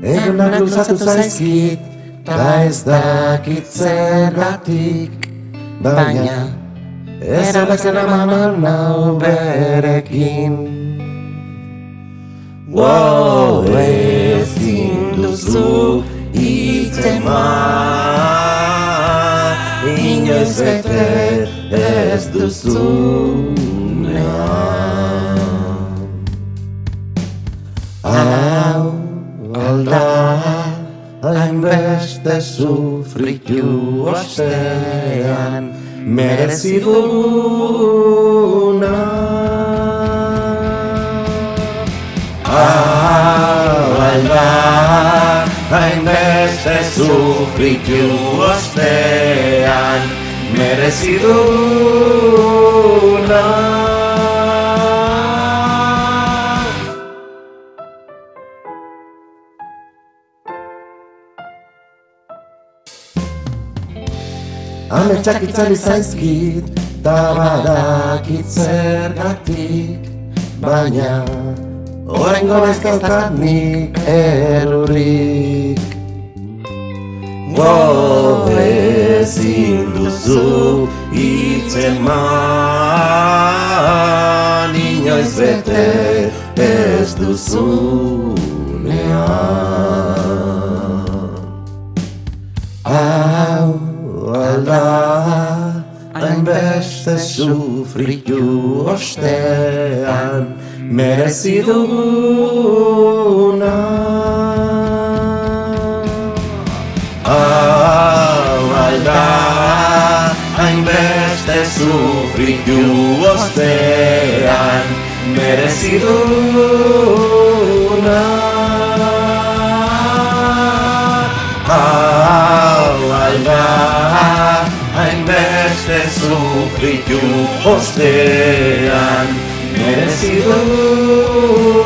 Egunak luzatu zaizkit, ta ez dakit zergatik, baina ez aldatzen eman nau berekin. Wow, ezin duzu hitzeman, inoiz bete ez duzunean. Hau alda hainbeste sufritu ostean merezi duguna. Hau alda hainbeste sufritu ostean merezi duguna. Ametsak itzali zaizkit, ta badakit zergatik, baina oraingo ez daukat nik erurik. Wow, ezin duzu hitzeman, inoiz bete ez duzunean. Hau alda hainbeste sufritu ostean merezi duguna. Hau alda hainbeste sufritu ostean merezi duguna. Hau alda hainbeste sufritu ostean merezi duguna.